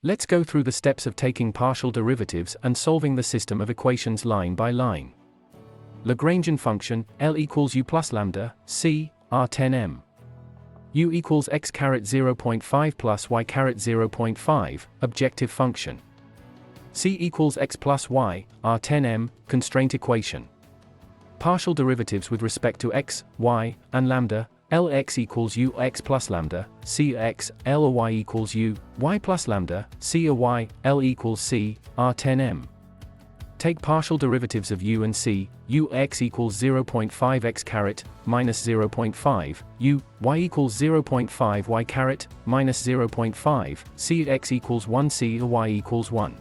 Let's go through the steps of taking partial derivatives and solving the system of equations line by line. Lagrangian function, L equals U plus lambda, C, R10m. U equals x caret 0.5 plus y caret 0.5, objective function. C equals x plus y, R10m, constraint equation. Partial derivatives with respect to x, y, and lambda, Lx equals u x plus lambda, c x, L or y equals u, y plus lambda, c or y, L equals c, R10m. Take partial derivatives of u and c, u x equals 0.5 x caret, minus 0.5, u, y equals 0.5 y caret, minus 0.5, c x equals 1 c or y equals 1.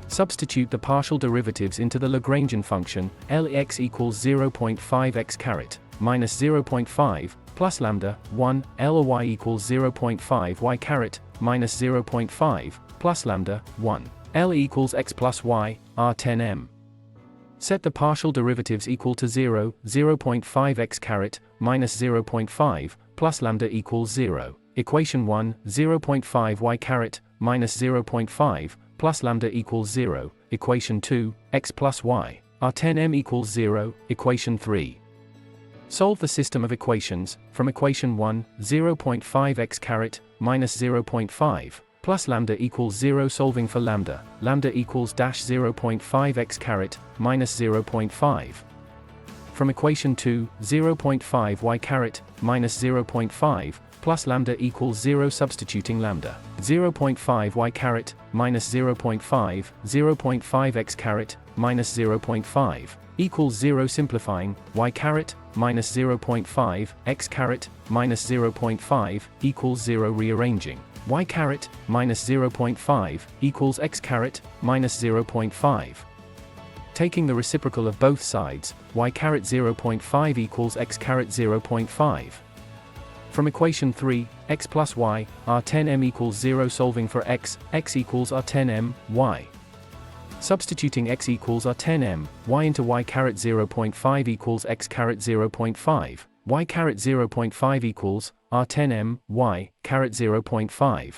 Substitute the partial derivatives into the Lagrangian function, Lx equals 0.5 x caret, minus 0.5, plus lambda, 1, L or y equals 0.5 y caret, minus 0.5, plus lambda, 1, L equals x plus y, R10m. Set the partial derivatives equal to 0, 0.5 x caret, minus 0.5, plus lambda equals 0. Equation 1, 0.5 y caret, minus 0.5, plus lambda equals 0. Equation 2, x plus y, R10m equals 0. Equation 3. Solve the system of equations, from equation 1, 0.5 x caret, minus 0.5, plus lambda equals 0 solving for lambda, lambda equals dash 0.5 x caret, minus 0.5. From equation 2, 0.5 y caret, minus 0.5, plus lambda equals 0 substituting lambda, 0.5 y caret, minus 0.5, 0.5 x caret, minus 0.5, equals 0 simplifying, y caret, minus 0.5, x caret, minus 0.5, equals 0 rearranging, y caret, minus 0.5, equals x caret, minus 0.5. Taking the reciprocal of both sides, y caret 0.5 equals x caret 0.5. From equation 3, x plus y, R10m equals 0 solving for x, x equals R10m, y. Substituting x equals R10m, y into y caret 0.5 equals x caret 0.5, y caret 0.5 equals R10m, y, caret 0.5.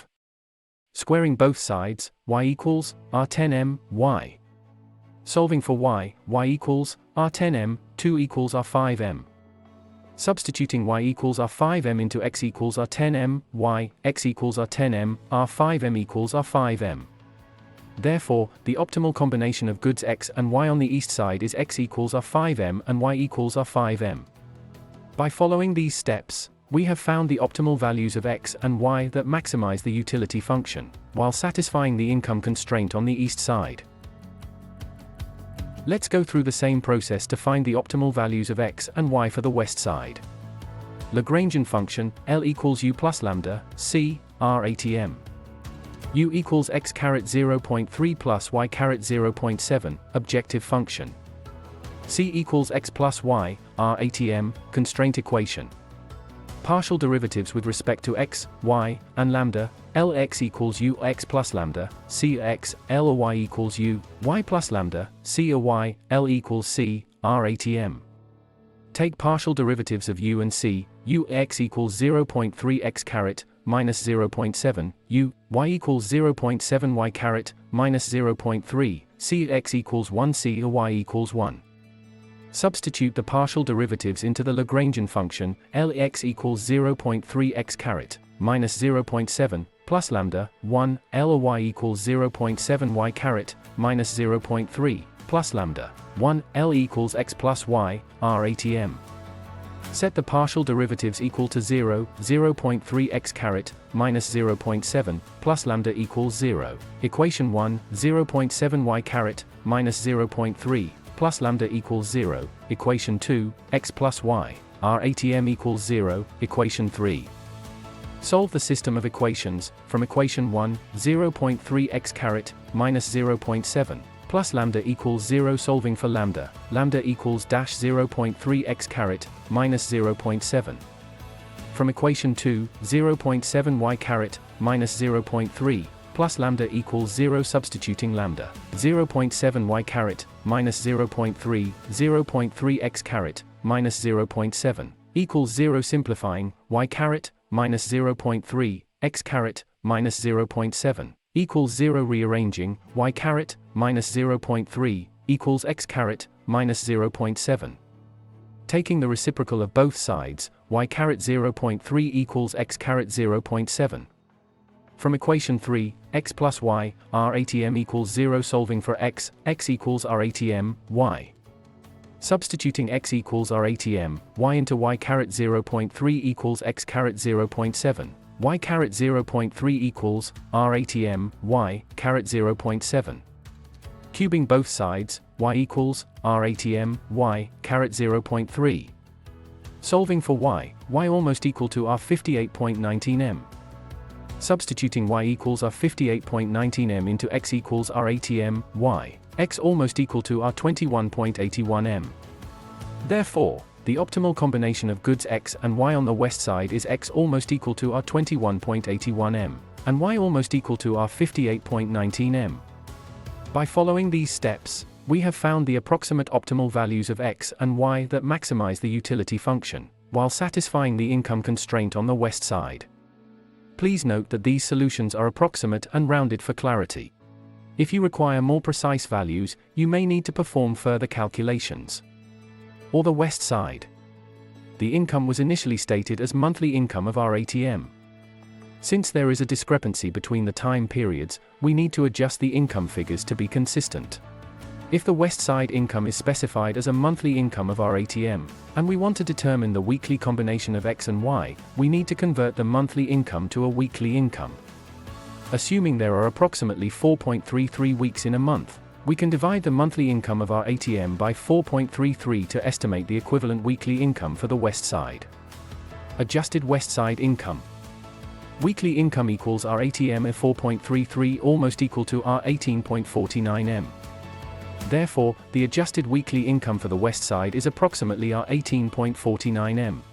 Squaring both sides, y equals R10m, y. Solving for y, y equals R10m, 2 equals R5m. Substituting y equals R5m into x equals R10m, y, x equals R10m, R5m equals R5m. Therefore, the optimal combination of goods x and y on the east side is x equals R5m and y equals R5m. By following these steps, we have found the optimal values of x and y that maximize the utility function, while satisfying the income constraint on the east side. Let's go through the same process to find the optimal values of x and y for the west side. Lagrangian function, L equals u plus lambda, c, R80m. U equals x caret 0.3 plus y caret 0.7, objective function. C equals x plus y, R80m, constraint equation. Partial derivatives with respect to x, y, and lambda, Lx equals u x plus lambda, c x, L or y equals u, y plus lambda, c or y, L equals c, R80m. Take partial derivatives of u and c, u x equals 0.3 x caret, minus 0.7, u, y equals 0.7 y caret, minus 0.3, c x equals 1 c or y equals 1. Substitute the partial derivatives into the Lagrangian function, Lx equals 0.3 x caret, minus 0.7, plus lambda, 1, L or y equals 0.7 y caret, minus 0.3, plus lambda, 1, L equals x plus y, R80m. Set the partial derivatives equal to 0, 0.3 x caret, minus 0.7, plus lambda equals 0. Equation 1, 0.7 y caret, minus 0.3, plus lambda equals 0. Equation 2, x plus y, R80m equals 0. Equation 3. Solve the system of equations, from equation 1, 0.3 x caret, minus 0.7, plus lambda equals 0 solving for lambda, lambda equals dash 0.3 x caret, minus 0.7. From equation 2, 0.7 y caret, minus 0.3, plus lambda equals 0 substituting lambda, 0.7 y caret, minus 0.3, 0.3 x caret, minus 0.7, equals 0 simplifying, y caret, minus 0.3, x caret, minus 0.7, equals 0 rearranging, y caret, minus 0.3, equals x caret, minus 0.7. Taking the reciprocal of both sides, y caret 0.3 equals x caret 0.7. From equation 3, x plus y, r ATM equals 0. Solving for x, x equals r ATM, y. Substituting x equals r ATM, y into y caret 0.3 equals x caret 0.7, y caret 0.3 equals r ATM, y caret 0.7. Cubing both sides, y equals r ATM, y caret 0.3. Solving for y almost equal to r 58.19 m. Substituting y equals r 58.19 m into x equals r ATM, y, x almost equal to r 21.81 m. Therefore, the optimal combination of goods x and y on the west side is x almost equal to r 21.81 m, and y almost equal to r 58.19 m. By following these steps, we have found the approximate optimal values of x and y that maximize the utility function, while satisfying the income constraint on the west side. Please note that these solutions are approximate and rounded for clarity. If you require more precise values, you may need to perform further calculations. Or the west side. The income was initially stated as monthly income of our ATM. Since there is a discrepancy between the time periods, we need to adjust the income figures to be consistent. If the west side income is specified as a monthly income of our ATM, and we want to determine the weekly combination of x and y, we need to convert the monthly income to a weekly income. Assuming there are approximately 4.33 weeks in a month, we can divide the monthly income of our ATM by 4.33 to estimate the equivalent weekly income for the west side. Adjusted west side income. Weekly income equals our ATM of 4.33 almost equal to our 18.49 m. Therefore, the adjusted weekly income for the west side is approximately our 18.49 m.